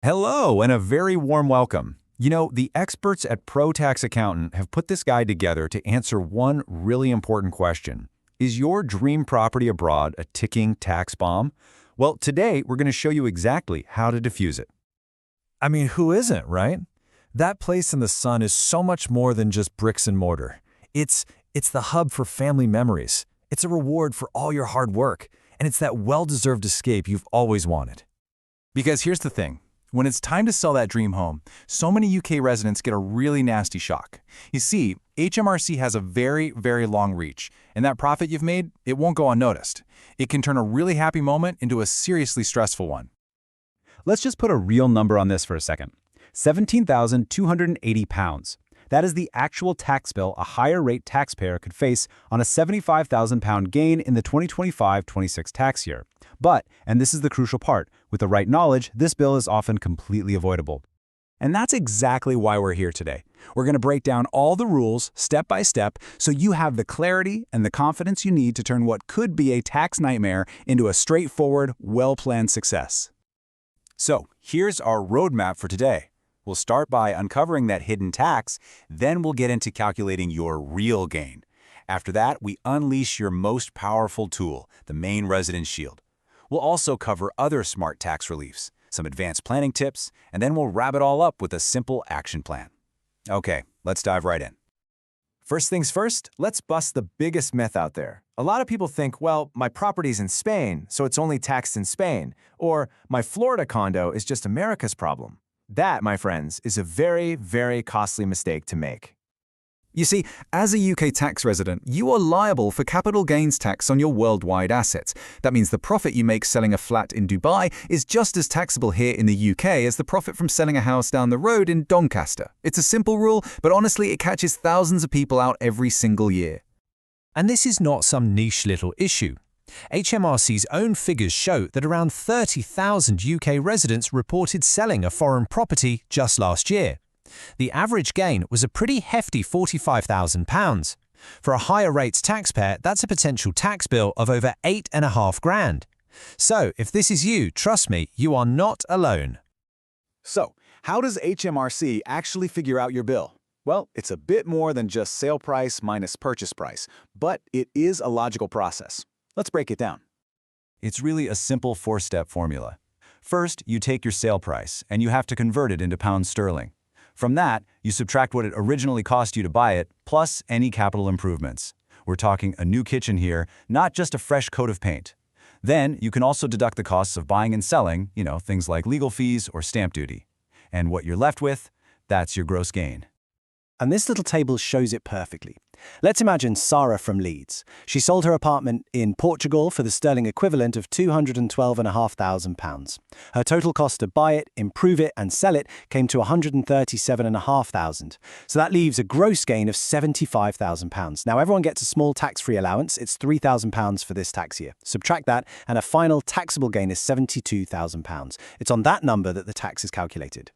Hello, and a very warm welcome. The experts at Pro Tax Accountant have put this guide together to answer one really important question. Is your dream property abroad a ticking tax bomb? Well, today we're going to show you exactly how to defuse it. I mean, who isn't, right? That place in the sun is so much more than just bricks and mortar. It's the hub for family memories. It's a reward for all your hard work, and it's that well-deserved escape you've always wanted. Because here's the thing. When it's time to sell that dream home, so many UK residents get a really nasty shock. You see, HMRC has a very, very long reach, and that profit you've made, it won't go unnoticed. It can turn a really happy moment into a seriously stressful one. Let's just put a real number on this for a second. £17,280. That is the actual tax bill a higher rate taxpayer could face on a £75,000 gain in the 2025-26 tax year. But, and this is the crucial part, with the right knowledge, this bill is often completely avoidable. And that's exactly why we're here today. We're going to break down all the rules, step by step, so you have the clarity and the confidence you need to turn what could be a tax nightmare into a straightforward, well-planned success. So, here's our roadmap for today. We'll start by uncovering that hidden tax, then we'll get into calculating your real gain. After that, we unleash your most powerful tool, the main residence shield. We'll also cover other smart tax reliefs, some advanced planning tips, and then we'll wrap it all up with a simple action plan. Okay, let's dive right in. First things first, let's bust the biggest myth out there. A lot of people think, well, my property's in Spain, so it's only taxed in Spain, or my Florida condo is just America's problem. That, my friends, is a very, very costly mistake to make. You see, as a UK tax resident, you are liable for capital gains tax on your worldwide assets. That means the profit you make selling a flat in Dubai is just as taxable here in the UK as the profit from selling a house down the road in Doncaster. It's a simple rule, but honestly, it catches thousands of people out every single year. And this is not some niche little issue. HMRC's own figures show that around 30,000 UK residents reported selling a foreign property just last year. The average gain was a pretty hefty £45,000. For a higher rates taxpayer, that's a potential tax bill of over £8,500. So, if this is you, trust me, you are not alone. So, how does HMRC actually figure out your bill? Well, it's a bit more than just sale price minus purchase price, but it is a logical process. Let's break it down. It's really a simple four-step formula. First, you take your sale price, and you have to convert it into pounds sterling. From that, you subtract what it originally cost you to buy it, plus any capital improvements. We're talking a new kitchen here, not just a fresh coat of paint. Then, you can also deduct the costs of buying and selling, things like legal fees or stamp duty. And what you're left with, that's your gross gain. And this little table shows it perfectly. Let's imagine Sarah from Leeds. She sold her apartment in Portugal for the sterling equivalent of £212,500. Her total cost to buy it, improve it, and sell it came to £137,500. So that leaves a gross gain of £75,000. Now everyone gets a small tax-free allowance. It's £3,000 for this tax year. Subtract that, and a final taxable gain is £72,000. It's on that number that the tax is calculated.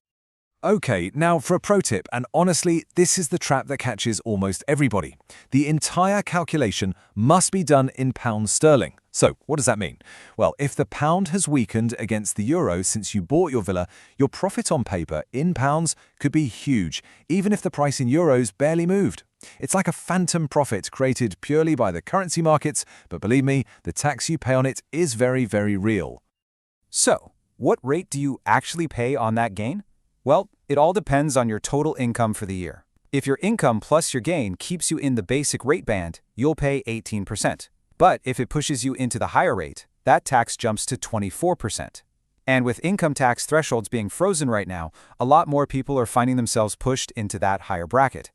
Okay, now for a pro tip, and honestly, this is the trap that catches almost everybody. The entire calculation must be done in pounds sterling. So, what does that mean? Well, if the pound has weakened against the euro since you bought your villa, your profit on paper in pounds could be huge, even if the price in euros barely moved. It's like a phantom profit created purely by the currency markets, but believe me, the tax you pay on it is very, very real. So, what rate do you actually pay on that gain? Well, it all depends on your total income for the year. If your income plus your gain keeps you in the basic rate band, you'll pay 18%. But if it pushes you into the higher rate, that tax jumps to 24%. And with income tax thresholds being frozen right now, a lot more people are finding themselves pushed into that higher bracket.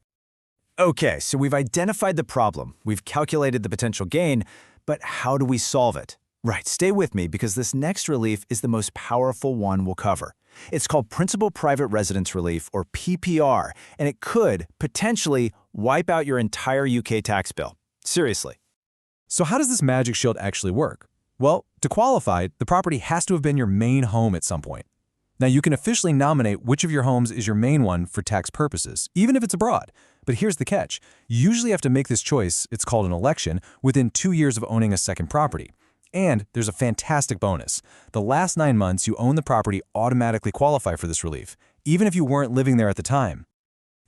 Okay, so we've identified the problem, we've calculated the potential gain, but how do we solve it? Right, stay with me because this next relief is the most powerful one we'll cover. It's called Principal Private Residence Relief, or PPR, and it could, potentially, wipe out your entire UK tax bill. Seriously. So how does this magic shield actually work? Well, to qualify, the property has to have been your main home at some point. Now, you can officially nominate which of your homes is your main one for tax purposes, even if it's abroad. But here's the catch. You usually have to make this choice, it's called an election, within 2 years of owning a second property. And there's a fantastic bonus. The last 9 months you own the property automatically qualify for this relief, even if you weren't living there at the time.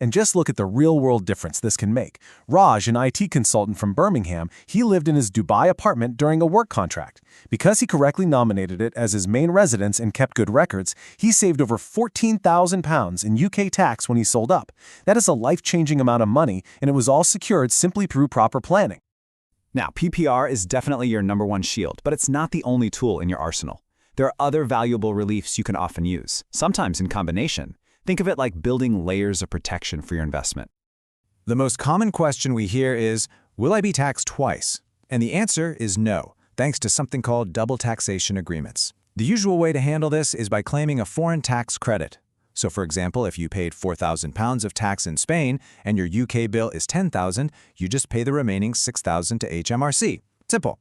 And just look at the real-world difference this can make. Raj, an IT consultant from Birmingham, he lived in his Dubai apartment during a work contract. Because he correctly nominated it as his main residence and kept good records, he saved over £14,000 in UK tax when he sold up. That is a life-changing amount of money, and it was all secured simply through proper planning. Now, PPR is definitely your #1 shield, but it's not the only tool in your arsenal. There are other valuable reliefs you can often use, sometimes in combination. Think of it like building layers of protection for your investment. The most common question we hear is, will I be taxed twice? And the answer is no, thanks to something called double taxation agreements. The usual way to handle this is by claiming a foreign tax credit. So for example, if you paid £4,000 of tax in Spain and your UK bill is $10,000, you just pay the remaining $6,000 to HMRC. Simple.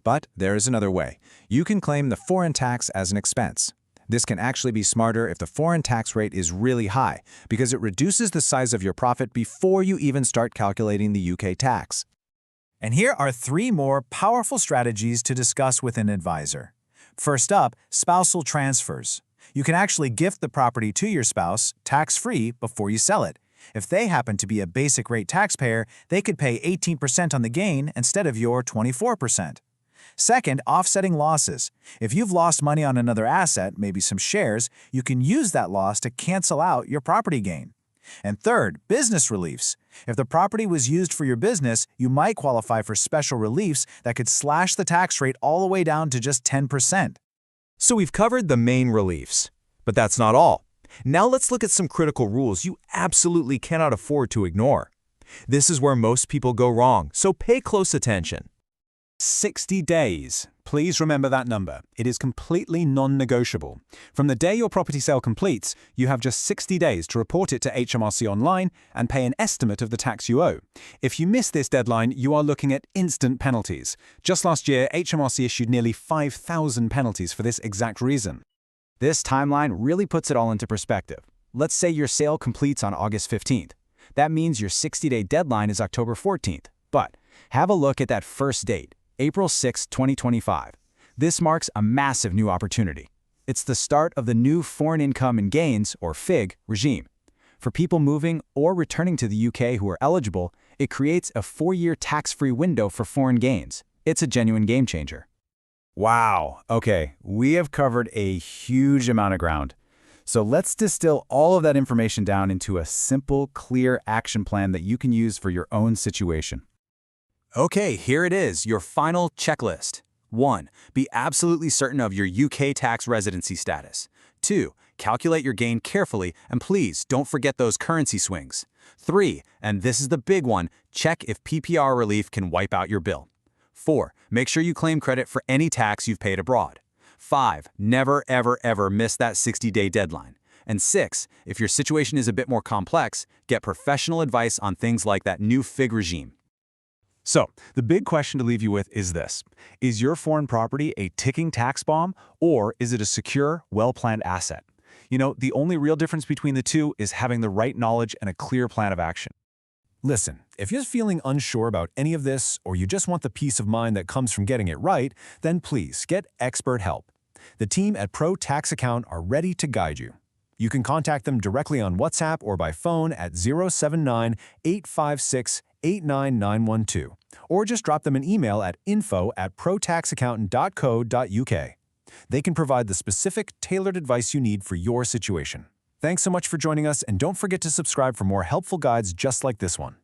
But there is another way. You can claim the foreign tax as an expense. This can actually be smarter if the foreign tax rate is really high, because it reduces the size of your profit before you even start calculating the UK tax. And here are 3 more powerful strategies to discuss with an advisor. First up, spousal transfers. You can actually gift the property to your spouse, tax-free, before you sell it. If they happen to be a basic rate taxpayer, they could pay 18% on the gain instead of your 24%. Second, offsetting losses. If you've lost money on another asset, maybe some shares, you can use that loss to cancel out your property gain. And third, business reliefs. If the property was used for your business, you might qualify for special reliefs that could slash the tax rate all the way down to just 10%. So we've covered the main reliefs. But that's not all. Now let's look at some critical rules you absolutely cannot afford to ignore. This is where most people go wrong, so pay close attention. 60 days. Please remember that number. It is completely non-negotiable. From the day your property sale completes, you have just 60 days to report it to HMRC online and pay an estimate of the tax you owe. If you miss this deadline, you are looking at instant penalties. Just last year, HMRC issued nearly 5,000 penalties for this exact reason. This timeline really puts it all into perspective. Let's say your sale completes on August 15th. That means your 60-day deadline is October 14th. But have a look at that first date. April 6, 2025. This marks a massive new opportunity. It's the start of the new Foreign Income and Gains, or FIG, regime. For people moving or returning to the UK who are eligible, it creates a 4-year tax-free window for foreign gains. It's a genuine game changer. Wow, okay, we have covered a huge amount of ground. So let's distill all of that information down into a simple, clear action plan that you can use for your own situation. Okay, here it is, your final checklist. 1. Be absolutely certain of your UK tax residency status. 2. Calculate your gain carefully, and please don't forget those currency swings. 3. And this is the big one, check if PPR relief can wipe out your bill. 4. Make sure you claim credit for any tax you've paid abroad. 5. Never, ever, ever miss that 60-day deadline. And 6. If your situation is a bit more complex, get professional advice on things like that new FIG regime. So, the big question to leave you with is this. Is your foreign property a ticking tax bomb, or is it a secure, well-planned asset? You know, the only real difference between the two is having the right knowledge and a clear plan of action. Listen, if you're feeling unsure about any of this, or you just want the peace of mind that comes from getting it right, then please get expert help. The team at Pro Tax Account are ready to guide you. You can contact them directly on WhatsApp or by phone at 079-856-89912, or just drop them an email at info@protaxaccountant.co.uk. They can provide the specific, tailored advice you need for your situation. Thanks so much for joining us, and don't forget to subscribe for more helpful guides just like this one.